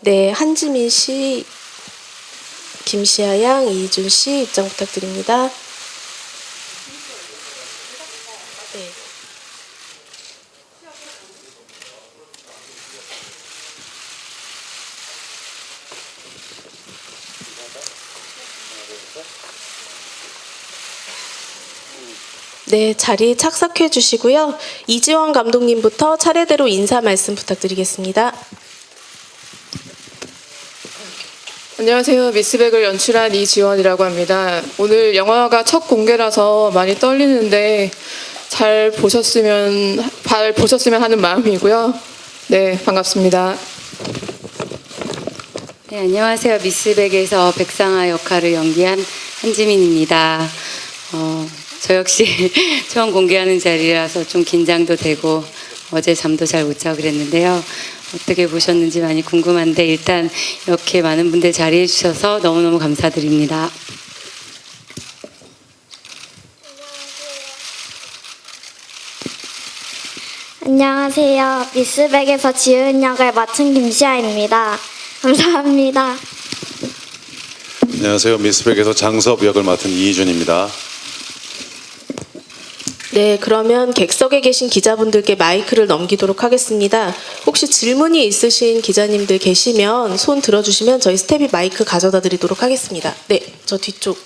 네, 한지민 씨, 김시아 양, 이희준 씨 입장 부탁드립니다. 네. 네, 자리 착석해 주시고요. 이지원 감독님부터 차례대로 인사 말씀 부탁드리겠습니다. 안녕하세요. 미스백을 연출한 이지원이라고 합니다. 오늘 영화가 첫 공개라서 많이 떨리는데 잘 보셨으면 하는 마음이고요. 네, 반갑습니다. 네, 안녕하세요. 미스백에서 백상아 역할을 연기한 한지민입니다. 저 역시 처음 공개하는 자리라서 좀 긴장도 되고 어제 잠도 잘 못 자고 그랬는데요. 어떻게 보셨는지 많이 궁금한데 일단 이렇게 많은 분들 자리해 주셔서 너무너무 감사드립니다. 안녕하세요. 미스백에서 지은 역을 맡은 김시아입니다. 감사합니다. 안녕하세요. 미스백에서 장섭 역을 맡은 이희준입니다. 네, 그러면 객석에 계신 기자분들께 마이크를 넘기도록 하겠습니다. 혹시 질문이 있으신 기자님들 계시면 손 들어주시면 저희 스텝이 마이크 가져다 드리도록 하겠습니다. 네, 저 뒤쪽.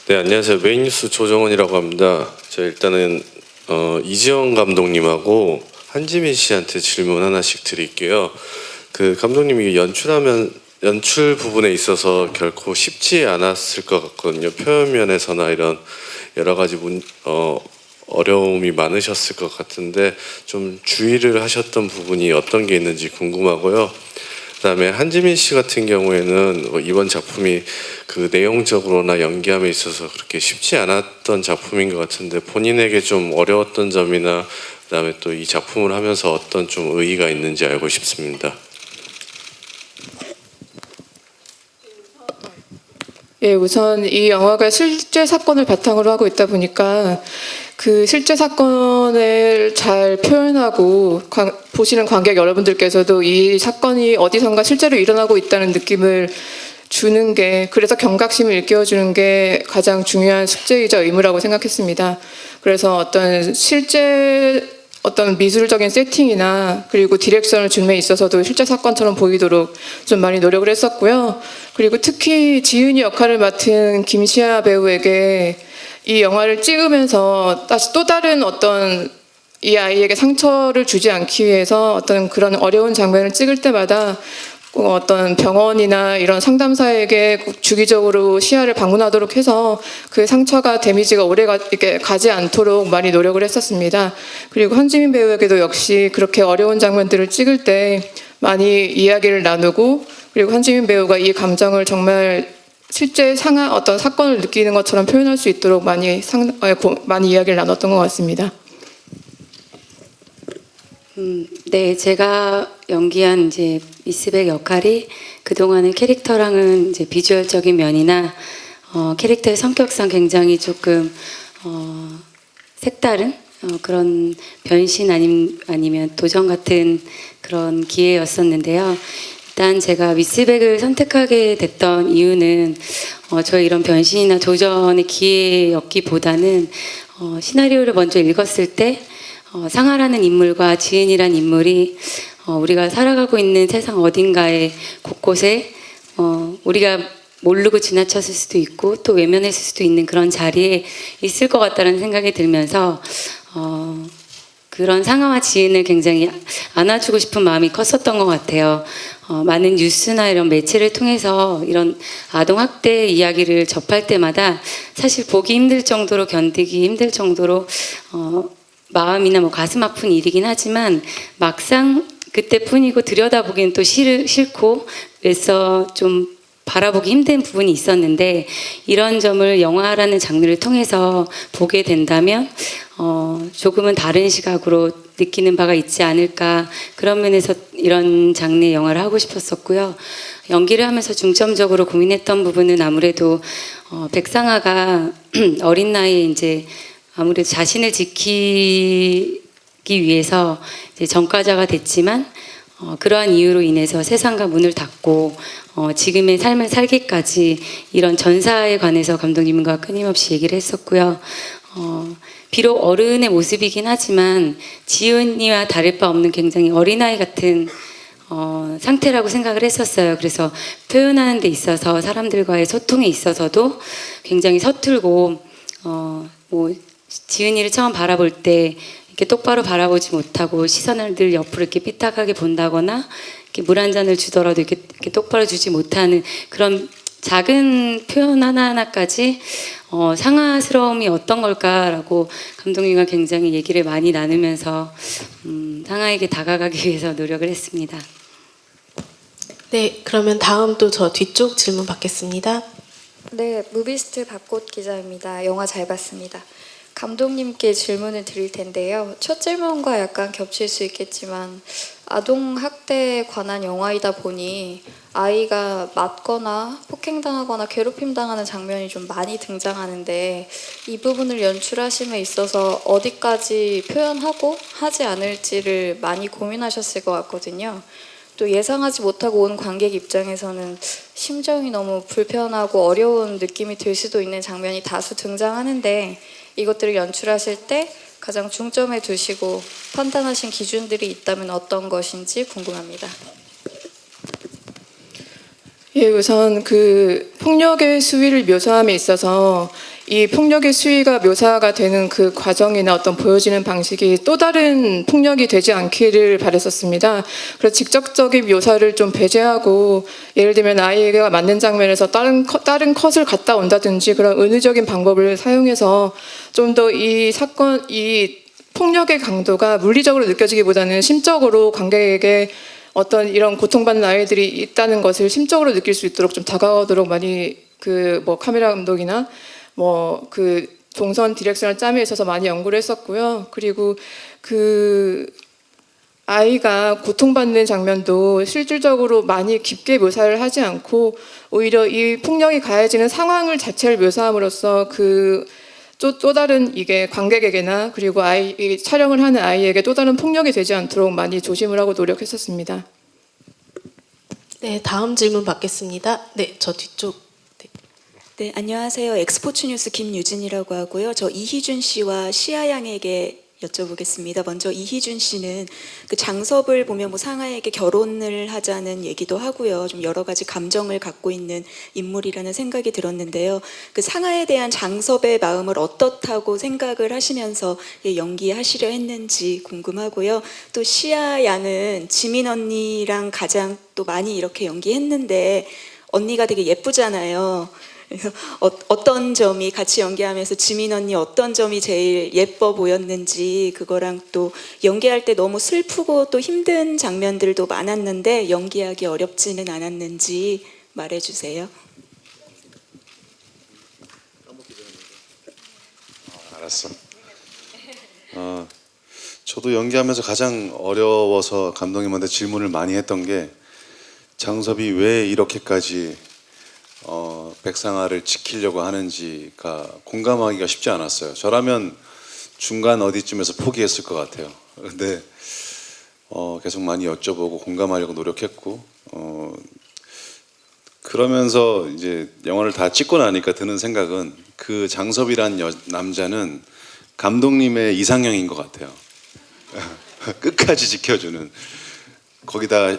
네, 안녕하세요. 메인뉴스 조정원이라고 합니다. 제가 일단은 이지원 감독님하고 한지민 씨한테 질문 하나씩 드릴게요. 그 감독님이 연출 부분에 있어서 결코 쉽지 않았을 것 같거든요. 표현 면에서나 이런 여러 가지 어려움이 많으셨을 것 같은데 좀 주의를 하셨던 부분이 어떤 게 있는지 궁금하고요. 그다음에 한지민 씨 같은 경우에는 이번 작품이 그 내용적으로나 연기함에 있어서 그렇게 쉽지 않았던 작품인 것 같은데 본인에게 좀 어려웠던 점이나 그다음에 또 이 작품을 하면서 어떤 좀 의의가 있는지 알고 싶습니다. 예, 우선 이 영화가 실제 사건을 바탕으로 하고 있다 보니까 그 실제 사건을 잘 표현하고 보시는 관객 여러분들께서도 이 사건이 어디선가 실제로 일어나고 있다는 느낌을 주는 게, 그래서 경각심을 일깨워주는 게 가장 중요한 숙제이자 의무라고 생각했습니다. 그래서 어떤 미술적인 세팅이나 그리고 디렉션을 준비에 있어서도 실제 사건처럼 보이도록 좀 많이 노력을 했었고요. 그리고 특히 지은이 역할을 맡은 김시아 배우에게 이 영화를 찍으면서 다시 또 다른 어떤 이 아이에게 상처를 주지 않기 위해서 어떤 그런 어려운 장면을 찍을 때마다 어떤 병원이나 이런 상담사에게 주기적으로 시야를 방문하도록 해서 그 상처가 데미지가 오래 가지 않도록 많이 노력을 했었습니다. 그리고 한지민 배우에게도 역시 그렇게 어려운 장면들을 찍을 때 많이 이야기를 나누고, 그리고 한지민 배우가 이 감정을 정말 실제 어떤 사건을 느끼는 것처럼 표현할 수 있도록 많이 이야기를 나눴던 것 같습니다. 네, 제가 연기한 이제 미스백 역할이 그동안의 캐릭터랑은 이제 비주얼적인 면이나 캐릭터의 성격상 굉장히 조금 색다른 그런 변신 아니면 도전 같은 그런 기회였었는데요. 일단 제가 미스백을 선택하게 됐던 이유는 저의 이런 변신이나 도전의 기회였기보다는 시나리오를 먼저 읽었을 때 상아라는 인물과 지은이라는 인물이 우리가 살아가고 있는 세상 어딘가에 곳곳에 우리가 모르고 지나쳤을 수도 있고 또 외면했을 수도 있는 그런 자리에 있을 것 같다는 생각이 들면서 그런 상아와 지은을 굉장히 안아주고 싶은 마음이 컸었던 것 같아요. 많은 뉴스나 이런 매체를 통해서 이런 아동학대 이야기를 접할 때마다 사실 보기 힘들 정도로, 견디기 힘들 정도로 마음이나 가슴 아픈 일이긴 하지만 막상 그때뿐이고 들여다보기엔 또 싫고 그래서 좀 바라보기 힘든 부분이 있었는데, 이런 점을 영화라는 장르를 통해서 보게 된다면 조금은 다른 시각으로 느끼는 바가 있지 않을까, 그런 면에서 이런 장르의 영화를 하고 싶었었고요. 연기를 하면서 중점적으로 고민했던 부분은 아무래도 백상아가 어린 나이에 이제 아무래도 자신을 지키기 되기 위해서 이제 전과자가 됐지만 그러한 이유로 인해서 세상과 문을 닫고 지금의 삶을 살기까지 이런 전사에 관해서 감독님과 끊임없이 얘기를 했었고요. 비록 어른의 모습이긴 하지만 지은이와 다를 바 없는 굉장히 어린아이 같은 상태라고 생각을 했었어요. 그래서 표현하는 데 있어서 사람들과의 소통에 있어서도 굉장히 서툴고 뭐 지은이를 처음 바라볼 때 이렇게 똑바로 바라보지 못하고 시선을 늘 옆으로 이렇게 삐딱하게 본다거나 이렇게 물 한 잔을 주더라도 이렇게 똑바로 주지 못하는 그런 작은 표현 하나하나까지 상아스러움이 어떤 걸까라고 감독님과 굉장히 얘기를 많이 나누면서 상아에게 다가가기 위해서 노력을 했습니다. 네, 그러면 다음 또 저 뒤쪽 질문 받겠습니다. 네, 무비스트 박꽃 기자입니다. 영화 잘 봤습니다. 감독님께 질문을 드릴 텐데요. 첫 질문과 약간 겹칠 수 있겠지만 아동 학대에 관한 영화이다 보니 아이가 맞거나 폭행당하거나 괴롭힘 당하는 장면이 좀 많이 등장하는데 이 부분을 연출하심에 있어서 어디까지 표현하고 하지 않을지를 많이 고민하셨을 것 같거든요. 또 예상하지 못하고 온 관객 입장에서는 심정이 너무 불편하고 어려운 느낌이 들 수도 있는 장면이 다수 등장하는데 이것들을 연출하실 때 가장 중점에 두시고 판단하신 기준들이 있다면 어떤 것인지 궁금합니다. 예, 우선 그 폭력의 수위를 묘사함에 있어서 이 폭력의 수위가 묘사가 되는 그 과정이나 어떤 보여지는 방식이 또 다른 폭력이 되지 않기를 바랬었습니다. 그래서 직접적인 묘사를 좀 배제하고 예를 들면 아이가 맞는 장면에서 다른 컷을 갔다 온다든지 그런 은유적인 방법을 사용해서 좀 더 이 사건, 이 폭력의 강도가 물리적으로 느껴지기보다는 심적으로 관객에게 어떤 이런 고통받는 아이들이 있다는 것을 심적으로 느낄 수 있도록 좀 다가오도록 많이 그 뭐 카메라 감독이나 뭐 그 동선 디렉션을 짬에 있어서 많이 연구를 했었고요. 그리고 그 아이가 고통받는 장면도 실질적으로 많이 깊게 묘사를 하지 않고 오히려 이 폭력이 가해지는 상황을 자체를 묘사함으로써 그 또 다른 이게 관객에게나 그리고 이 촬영을 하는 아이에게 또 다른 폭력이 되지 않도록 많이 조심을 하고 노력했었습니다. 네, 다음 질문 받겠습니다. 네, 저 뒤쪽. 네, 안녕하세요. 엑스포츠 뉴스 김유진이라고 하고요. 저 이희준 씨와 시아 양에게 여쭤보겠습니다. 먼저 이희준 씨는 그 장섭을 보면 뭐 상아에게 결혼을 하자는 얘기도 하고요. 좀 여러 가지 감정을 갖고 있는 인물이라는 생각이 들었는데요. 그 상아에 대한 장섭의 마음을 어떻다고 생각을 하시면서 연기하시려 했는지 궁금하고요. 또 시아 양은 지민 언니랑 가장 또 많이 이렇게 연기했는데 언니가 되게 예쁘잖아요. 그래서 어떤 점이 같이 연기하면서 지민 언니 어떤 점이 제일 예뻐 보였는지 그거랑 또 연기할 때 너무 슬프고 또 힘든 장면들도 많았는데 연기하기 어렵지는 않았는지 말해주세요. 알았어. 저도 연기하면서 가장 어려워서 감독님한테 질문을 많이 했던 게 장섭이 왜 이렇게까지 백상아를 지키려고 하는지가 공감하기가 쉽지 않았어요. 저라면 중간 어디쯤에서 포기했을 것 같아요. 근데 계속 많이 여쭤보고 공감하려고 노력했고 그러면서 이제 영화를 다 찍고 나니까 드는 생각은 그 장섭이란 남자는 감독님의 이상형인 것 같아요. 끝까지 지켜주는. 거기다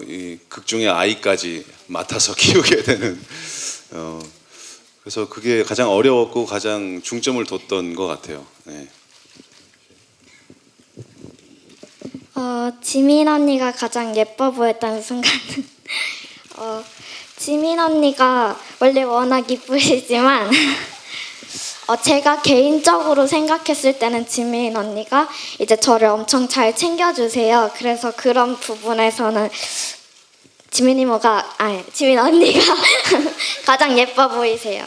이 극중의 아이까지 맡아서 키우게 되는 그래서 그게 가장 어려웠고 가장 중점을 뒀던 것 같아요. 네. 지민 언니가 가장 예뻐 보였다는 순간은 지민 언니가 원래 워낙 이쁘시지만 제가 개인적으로 생각했을 때는 지민 언니가 이제 저를 엄청 잘 챙겨주세요. 그래서 그런 부분에서는 지민 언니가 가장 예뻐 보이세요.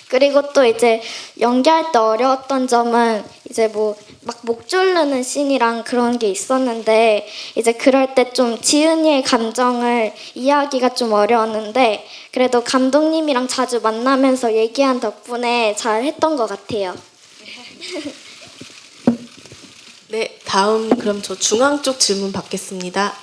그리고 또 이제 연기할 때 어려웠던 점은 이제 뭐 막 목 조르는 씬이랑 그런 게 있었는데 이제 그럴 때 좀 지은이의 감정을 이해하기가 좀 어려웠는데 그래도 감독님이랑 자주 만나면서 얘기한 덕분에 잘 했던 것 같아요. 네, 다음 그럼 저 중앙 쪽 질문 받겠습니다.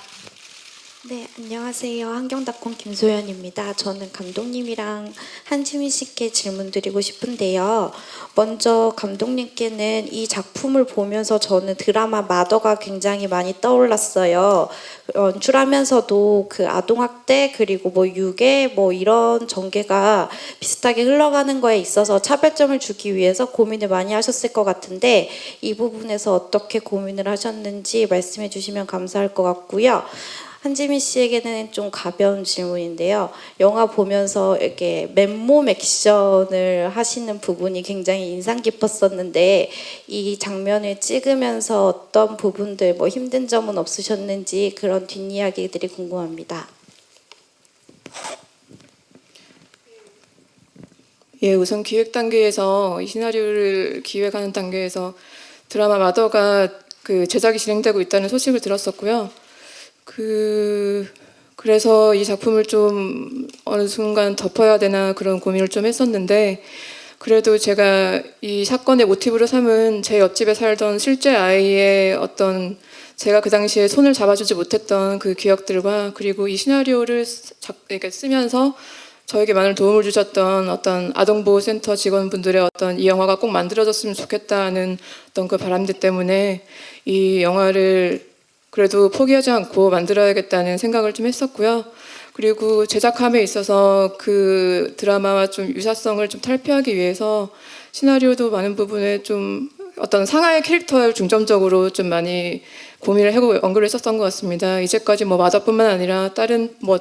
네, 안녕하세요. 한경닷컴 김소연입니다. 저는 감독님이랑 한지민 씨께 질문 드리고 싶은데요. 먼저 감독님께는 이 작품을 보면서 저는 드라마 마더가 굉장히 많이 떠올랐어요. 연출하면서도 그 아동학대 그리고 뭐 유괴 뭐 이런 전개가 비슷하게 흘러가는 거에 있어서 차별점을 주기 위해서 고민을 많이 하셨을 것 같은데 이 부분에서 어떻게 고민을 하셨는지 말씀해 주시면 감사할 것 같고요. 한지민 씨에게는 좀 가벼운 질문인데요. 영화 보면서 이렇게 맨몸 액션을 하시는 부분이 굉장히 인상 깊었었는데 이 장면을 찍으면서 어떤 부분들 뭐 힘든 점은 없으셨는지 그런 뒷이야기들이 궁금합니다. 예, 우선 기획 단계에서 이 시나리오를 기획하는 단계에서 드라마 마더가 그 제작이 진행되고 있다는 소식을 들었었고요. 그래서 이 작품을 좀 어느 순간 덮어야 되나 그런 고민을 좀 했었는데 그래도 제가 이 사건의 모티브로 삼은 제 옆집에 살던 실제 아이의 어떤 제가 그 당시에 손을 잡아주지 못했던 그 기억들과 그리고 이 시나리오를 이렇게 쓰면서 저에게 많은 도움을 주셨던 어떤 아동보호센터 직원분들의 어떤 이 영화가 꼭 만들어졌으면 좋겠다는 어떤 그 바람들 때문에 이 영화를 그래도 포기하지 않고 만들어야겠다는 생각을 좀 했었고요. 그리고 제작함에 있어서 그 드라마와 좀 유사성을 좀 탈피하기 위해서 시나리오도 많은 부분에 좀 어떤 상하의 캐릭터를 중점적으로 좀 많이 고민을 하고 언급을 했었던 것 같습니다. 이제까지 뭐 마더뿐만 아니라 다른 뭐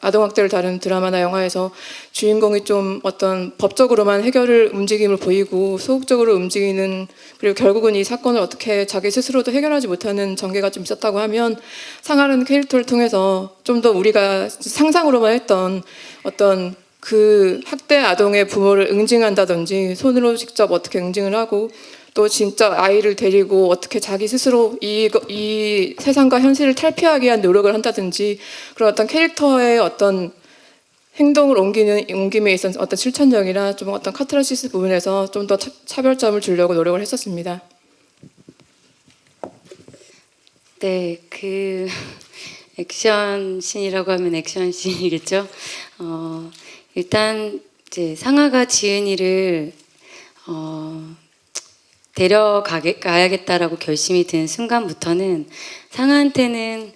아동학대를 다룬 드라마나 영화에서 주인공이 좀 어떤 법적으로만 해결을 움직임을 보이고 소극적으로 움직이는 그리고 결국은 이 사건을 어떻게 자기 스스로도 해결하지 못하는 전개가 좀 있었다고 하면 상하는 캐릭터를 통해서 좀 더 우리가 상상으로만 했던 어떤 그 학대 아동의 부모를 응징한다든지 손으로 직접 어떻게 응징을 하고 또 진짜 아이를 데리고 어떻게 자기 스스로 이 세상과 현실을 탈피하기 위한 노력을 한다든지 그런 어떤 캐릭터의 어떤 행동을 옮김에 있어서 어떤 실천력이나 좀 어떤 카타르시스 부분에서 좀 더 차별점을 주려고 노력을 했었습니다. 네, 그 액션 씬이라고 하면 액션 씬이겠죠. 일단 이제 상아가 지은이를 데려가야겠다라고 결심이 든 순간부터는 상아한테는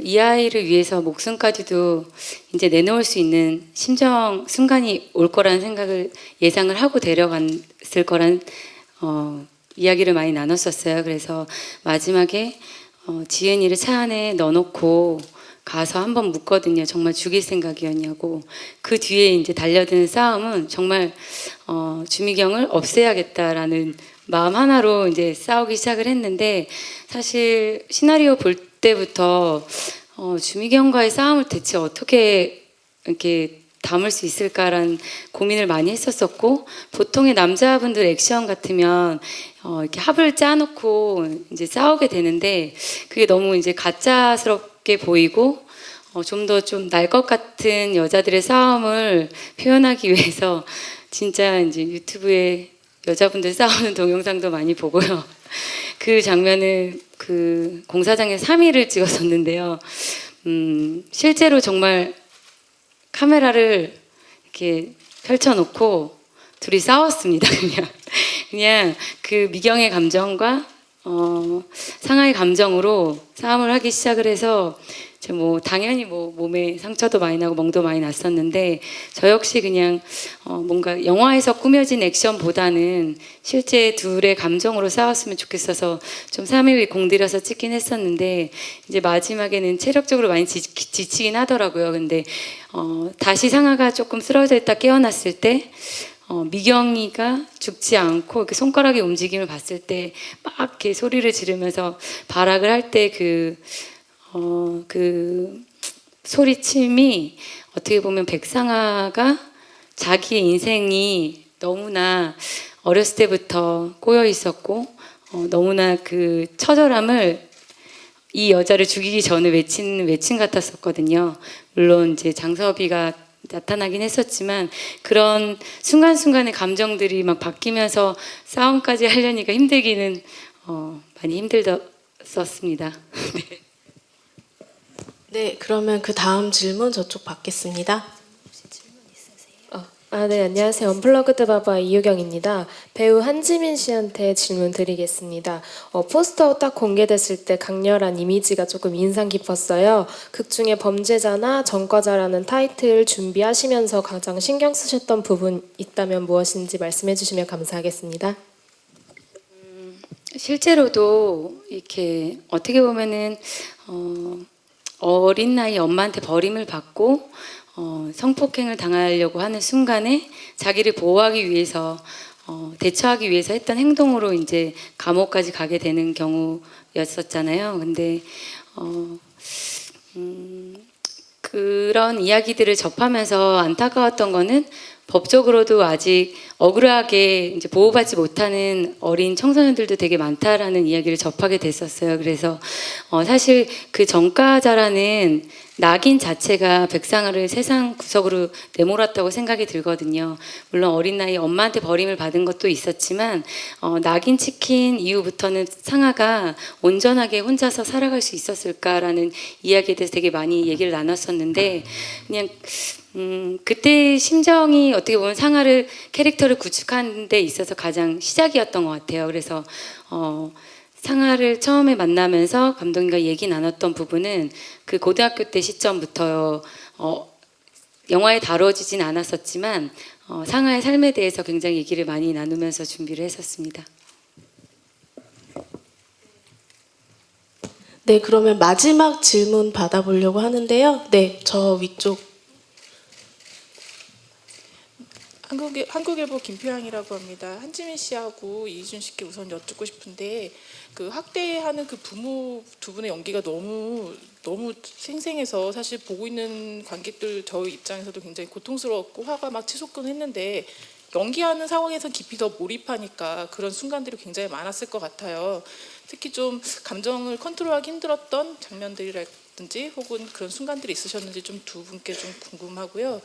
이 아이를 위해서 목숨까지도 이제 내놓을 수 있는 순간이 올 거라는 생각을 예상을 하고 데려갔을 거란 이야기를 많이 나눴었어요. 그래서 마지막에 지은이를 차 안에 넣어놓고 가서 한번 묻거든요. 정말 죽일 생각이었냐고. 그 뒤에 이제 달려드는 싸움은 정말 주미경을 없애야겠다라는 마음 하나로 이제 싸우기 시작을 했는데 사실 시나리오 볼 때부터 주미경과의 싸움을 대체 어떻게 이렇게 담을 수 있을까라는 고민을 많이 했었었고 보통의 남자분들 액션 같으면 이렇게 합을 짜놓고 이제 싸우게 되는데 그게 너무 이제 가짜스럽게 보이고 좀 더 좀 날 것 같은 여자들의 싸움을 표현하기 위해서 진짜 이제 유튜브에 여자분들 싸우는 동영상도 많이 보고요. 그 장면을 그 공사장에서 3일을 찍었었는데요. 실제로 정말 카메라를 이렇게 펼쳐놓고 둘이 싸웠습니다. 그냥 그 미경의 감정과 상하의 감정으로 싸움을 하기 시작을 해서 뭐 당연히 뭐 몸에 상처도 많이 나고 멍도 많이 났었는데 저 역시 그냥 뭔가 영화에서 꾸며진 액션보다는 실제 둘의 감정으로 싸웠으면 좋겠어서 좀 3일 공들여서 찍긴 했었는데 이제 마지막에는 체력적으로 많이 지치긴 하더라고요. 근데 다시 상하가 조금 쓰러져 있다 깨어났을 때 미경이가 죽지 않고 이렇게 손가락의 움직임을 봤을 때 막 이렇게 소리를 지르면서 발악을 할 때 그 소리침이 어떻게 보면 백상아가 자기의 인생이 너무나 어렸을 때부터 꼬여 있었고 너무나 그 처절함을 이 여자를 죽이기 전에 외침 같았었거든요. 물론 이제 장섭이가 나타나긴 했었지만 그런 순간순간의 감정들이 막 바뀌면서 싸움까지 하려니까 힘들기는 많이 힘들었습니다. 네. 네, 그러면 그 다음 질문 저쪽 받겠습니다. 네, 안녕하세요. 언플러그드 바바 이유경입니다. 배우 한지민 씨한테 질문 드리겠습니다. 포스터 딱 공개됐을 때 강렬한 이미지가 조금 인상 깊었어요. 극 중에 범죄자나 전과자라는 타이틀 준비하시면서 가장 신경 쓰셨던 부분 있다면 무엇인지 말씀해 주시면 감사하겠습니다. 실제로도 이렇게 어떻게 보면은 어린 나이 엄마한테 버림을 받고 성폭행을 당하려고 하는 순간에 자기를 보호하기 위해서 대처하기 위해서 했던 행동으로 이제 감옥까지 가게 되는 경우였었잖아요. 근데 그런 이야기들을 접하면서 안타까웠던 거는 법적으로도 아직 억울하게 이제 보호받지 못하는 어린 청소년들도 되게 많다라는 이야기를 접하게 됐었어요. 그래서 사실 그 전과자라는 낙인 자체가 백상아를 세상 구석으로 내몰았다고 생각이 들거든요. 물론 어린 나이 엄마한테 버림을 받은 것도 있었지만 낙인 찍힌 이후부터는 상아가 온전하게 혼자서 살아갈 수 있었을까라는 이야기에 대해서 되게 많이 얘기를 나눴었는데 그냥 그때 심정이 어떻게 보면 상아를 캐릭터를 구축하는 데 있어서 가장 시작이었던 것 같아요. 그래서 상아를 처음에 만나면서 감독님과 얘기 나눴던 부분은 그 고등학교 때 시점부터 영화에 다뤄지진 않았었지만 상아의 삶에 대해서 굉장히 얘기를 많이 나누면서 준비를 했었습니다. 네, 그러면 마지막 질문 받아보려고 하는데요. 네, 저 위쪽. 한국일보 김표양이라고 합니다. 한지민 씨하고 이희준 씨께 우선 여쭙고 싶은데 그 학대하는 그 부모 두 분의 연기가 너무 생생해서 사실 보고 있는 관객들 저희 입장에서도 굉장히 고통스러웠고 화가 막 치솟곤 했는데 연기하는 상황에서 깊이 더 몰입하니까 그런 순간들이 굉장히 많았을 것 같아요. 특히 좀 감정을 컨트롤하기 힘들었던 장면들이라든지 혹은 그런 순간들이 있으셨는지 좀 두 분께 좀 궁금하고요.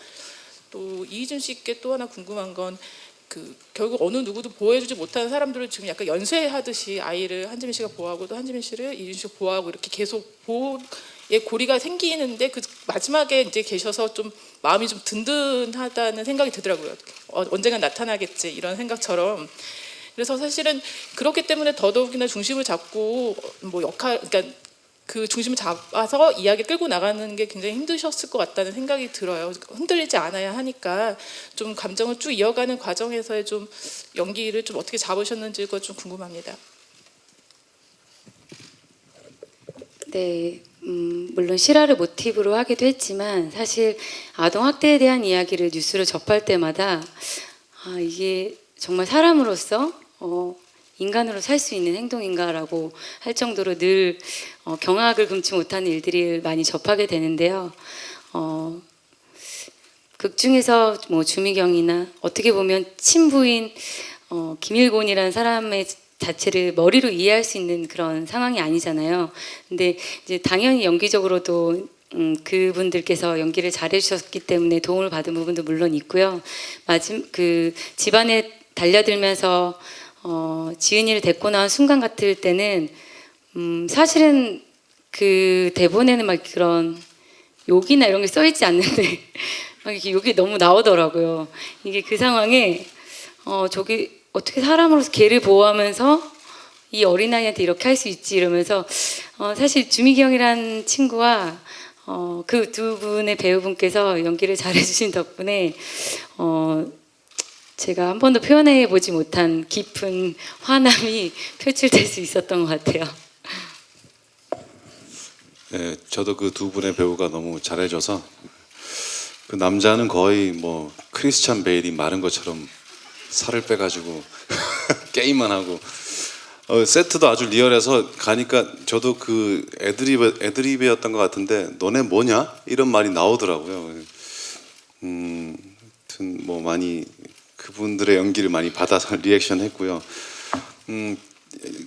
또 이희준 씨께 또 하나 궁금한 건 그 결국 어느 누구도 보호해주지 못하는 사람들을 지금 약간 연쇄하듯이 아이를 한지민 씨가 보호하고 또 한지민 씨를 이희준 씨가 보호하고 이렇게 계속 보호의 고리가 생기는데 그 마지막에 이제 계셔서 좀 마음이 좀 든든하다는 생각이 들더라고요. 언젠가 나타나겠지 이런 생각처럼. 그래서 사실은 그렇기 때문에 더더욱이나 중심을 잡고 그러니까 그 중심을 잡아서 이야기 끌고 나가는 게 굉장히 힘드셨을 것 같다는 생각이 들어요. 흔들리지 않아야 하니까 좀 감정을 쭉 이어가는 과정에서의 좀 연기를 좀 어떻게 잡으셨는지가 좀 궁금합니다. 네, 물론 실화를 모티브로 하기도 했지만 사실 아동 학대에 대한 이야기를 뉴스로 접할 때마다 이게 정말 사람으로서 인간으로 살 수 있는 행동인가라고 할 정도로 늘 경악을 금치 못하는 일들이 많이 접하게 되는데요. 극 중에서 뭐 주미경이나 어떻게 보면 친부인 김일곤이라는 사람의 자체를 머리로 이해할 수 있는 그런 상황이 아니잖아요. 근데 이제 당연히 연기적으로도 그분들께서 연기를 잘해주셨기 때문에 도움을 받은 부분도 물론 있고요. 그 집안에 달려들면서 지은이를 데리고 나온 순간 같을 때는 사실은 그 대본에는 막 그런 욕이나 이런 게 써있지 않는데 막 이렇게 욕이 너무 나오더라고요. 이게 그 상황에 저기 어떻게 사람으로서 걔를 보호하면서 이 어린아이한테 이렇게 할 수 있지 이러면서 사실 주미경이라는 친구와 그 두 분의 배우분께서 연기를 잘해주신 덕분에 제가 한 번도 표현해 보지 못한 깊은 화남이 표출될 수 있었던 것 같아요. 네, 저도 그 두 분의 배우가 너무 잘해줘서 그 남자는 거의 뭐 크리스찬 베일이 마른 것처럼 살을 빼가지고 게임만 하고 세트도 아주 리얼해서 가니까 저도 그 애드리브였던 것 같은데 너네 뭐냐? 이런 말이 나오더라고요. 아무튼 뭐 많이 그분들의 연기를 많이 받아서 리액션 했고요.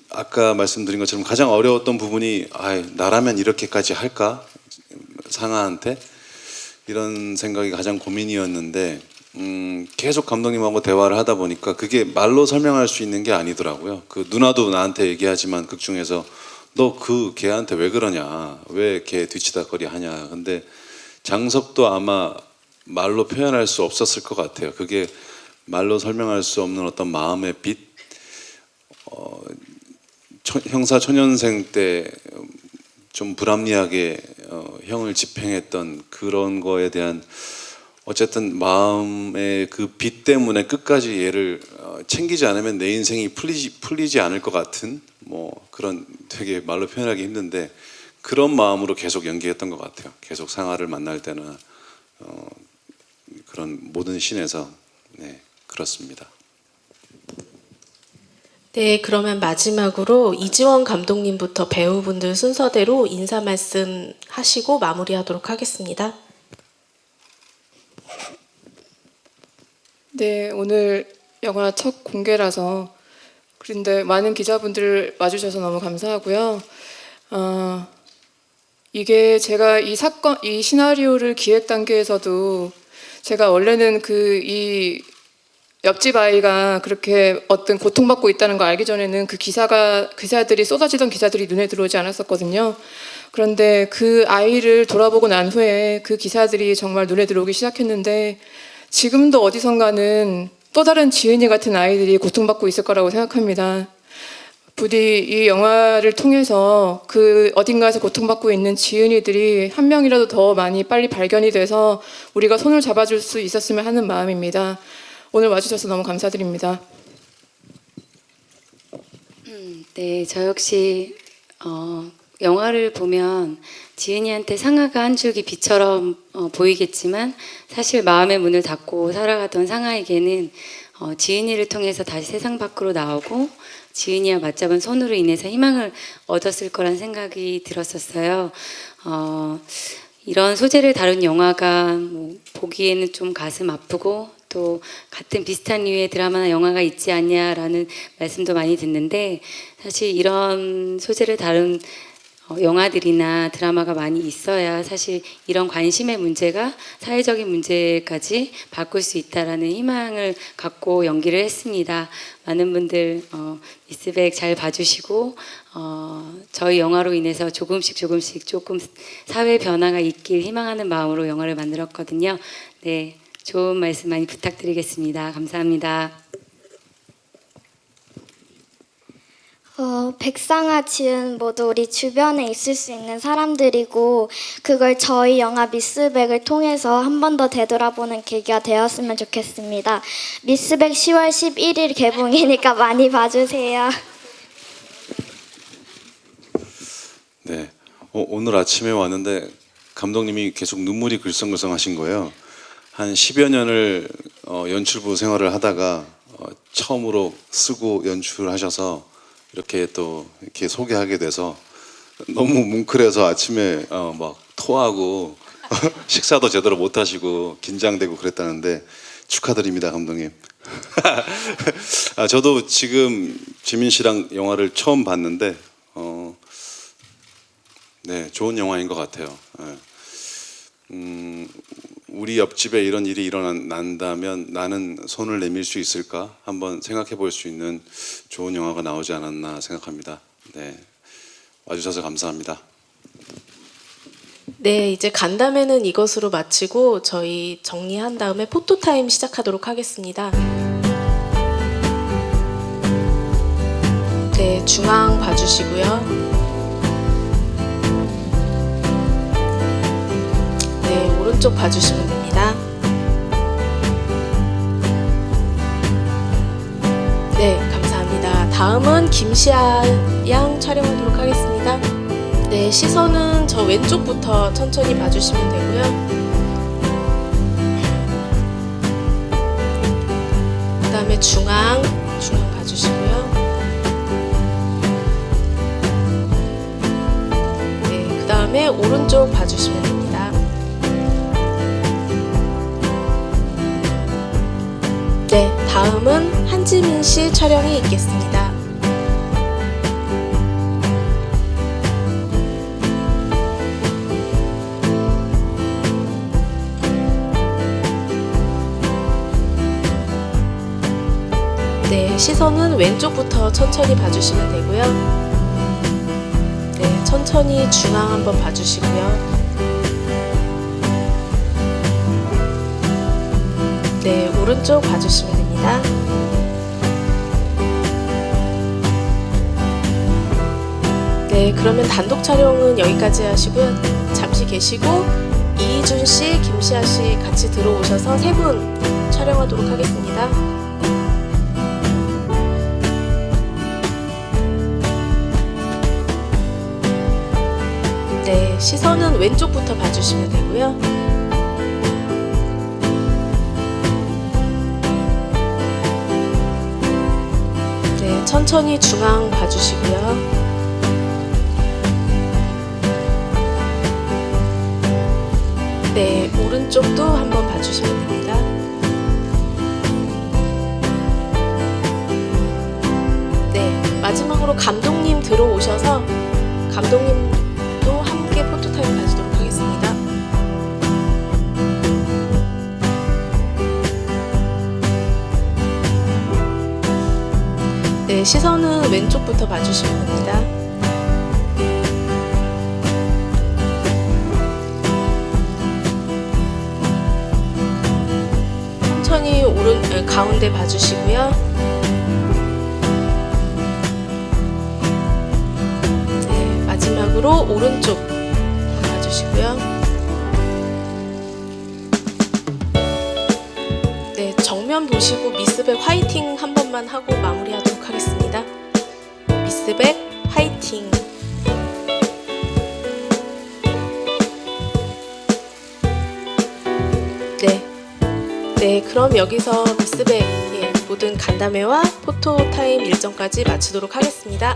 아까 말씀드린 것처럼 가장 어려웠던 부분이 나라면 이렇게까지 할까? 상아한테 이런 생각이 가장 고민이었는데 계속 감독님하고 대화를 하다 보니까 그게 말로 설명할 수 있는 게 아니더라고요. 그 누나도 나한테 얘기하지만 극 중에서 너 그 걔한테 왜 그러냐, 왜 걔 뒤치다거리 하냐. 근데 장섭도 아마 말로 표현할 수 없었을 것 같아요. 그게 말로 설명할 수 없는 어떤 마음의 빛. 형사 초년생 때 좀 불합리하게 형을 집행했던 그런 거에 대한 어쨌든 마음의 그 빛 때문에 끝까지 얘를 챙기지 않으면 내 인생이 풀리지 않을 것 같은 뭐 그런 되게 말로 표현하기 힘든데 그런 마음으로 계속 연기했던 것 같아요. 계속 상아를 만날 때나 그런 모든 씬에서 네, 그렇습니다. 네, 그러면 마지막으로 이지원 감독님부터 배우분들 순서대로 인사 말씀 하시고 마무리하도록 하겠습니다. 네, 오늘 영화 첫 공개라서 그런데 많은 기자분들 와주셔서 너무 감사하고요. 이게 제가 이 시나리오를 기획 단계에서도 제가 원래는 이 옆집 아이가 그렇게 어떤 고통받고 있다는 걸 알기 전에는 기사들이 쏟아지던 기사들이 눈에 들어오지 않았었거든요. 그런데 그 아이를 돌아보고 난 후에 그 기사들이 정말 눈에 들어오기 시작했는데 지금도 어디선가는 또 다른 지은이 같은 아이들이 고통받고 있을 거라고 생각합니다. 부디 이 영화를 통해서 그 어딘가에서 고통받고 있는 지은이들이 한 명이라도 더 많이 빨리 발견이 돼서 우리가 손을 잡아줄 수 있었으면 하는 마음입니다. 오늘 와주셔서 너무 감사드립니다. 네, 저 역시 영화를 보면 지은이한테 상아가 한 줄기 빛처럼 보이겠지만 사실 마음의 문을 닫고 살아가던 상아에게는 지은이를 통해서 다시 세상 밖으로 나오고 지은이와 맞잡은 손으로 인해서 희망을 얻었을 거란 생각이 들었었어요. 이런 소재를 다룬 영화가 보기에는 좀 가슴 아프고 또 같은 비슷한 류의 드라마나 영화가 있지 않냐라는 말씀도 많이 듣는데 사실 이런 소재를 다룬 영화들이나 드라마가 많이 있어야 사실 이런 관심의 문제가 사회적인 문제까지 바꿀 수 있다라는 희망을 갖고 연기를 했습니다. 많은 분들 미스백 잘 봐주시고 저희 영화로 인해서 조금씩 조금 사회 변화가 있길 희망하는 마음으로 영화를 만들었거든요. 네, 좋은 말씀 많이 부탁드리겠습니다. 감사합니다. 백상아, 지은 모두 우리 주변에 있을 수 있는 사람들이고 그걸 저희 영화 미스백을 통해서 한 번 더 되돌아보는 계기가 되었으면 좋겠습니다. 미스백 10월 11일 개봉이니까 많이 봐주세요. 네, 오늘 아침에 왔는데 감독님이 계속 눈물이 글썽글썽하신 거예요. 한 10여 년을 연출부 생활을 하다가 처음으로 쓰고 연출하셔서 이렇게 또 이렇게 소개하게 돼서 너무 뭉클해서 아침에 막 토하고 식사도 제대로 못 하시고 긴장되고 그랬다는데 축하드립니다, 감독님. 저도 지금 지민 씨랑 영화를 처음 봤는데 네, 좋은 영화인 것 같아요. 우리 옆집에 이런 일이 일어난다면 나는 손을 내밀 수 있을까? 한번 생각해 볼 수 있는 좋은 영화가 나오지 않았나 생각합니다. 네, 와주셔서 감사합니다. 네, 이제 간담회는 이것으로 마치고 저희 정리한 다음에 포토타임 시작하도록 하겠습니다. 네, 중앙 봐주시고요. 네, 오른쪽 봐주시면 됩니다. 네, 감사합니다. 다음은 김시아 양 촬영하도록 하겠습니다. 네, 시선은 저 왼쪽부터 천천히 봐주시면 되고요. 그 다음에 중앙 봐주시고요. 네, 그 다음에 오른쪽 봐주시면 됩니다. 네, 다음은 한지민 씨 촬영이 있겠습니다. 네, 시선은 왼쪽부터 천천히 봐주시면 되고요. 네, 천천히 중앙 한번 봐주시고요. 네, 오른쪽 봐주시면 됩니다. 네, 그러면 단독 촬영은 여기까지 하시고요. 잠시 계시고 이희준 씨, 김시아 씨 같이 들어오셔서 세 분 촬영하도록 하겠습니다. 네, 시선은 왼쪽부터 봐주시면 되고요. 네, 천천히 중앙 봐주시고요. 네, 오른쪽도 한번 봐주시면 됩니다. 네, 마지막으로 감독님 들어오셔서 감독님도 함께 포토타임 가지도록 하겠습니다. 네, 시선은 왼쪽부터 봐주시면 됩니다. 천천히 가운데 봐주시고요. 네, 마지막으로 오른쪽 봐주시고요. 네, 정면 보시고 미스백 화이팅 한 번만 하고 마무리하도록 하겠습니다. 미스백 화이팅. 네, 그럼 여기서 미스백의 모든 간담회와 포토타임 일정까지 마치도록 하겠습니다.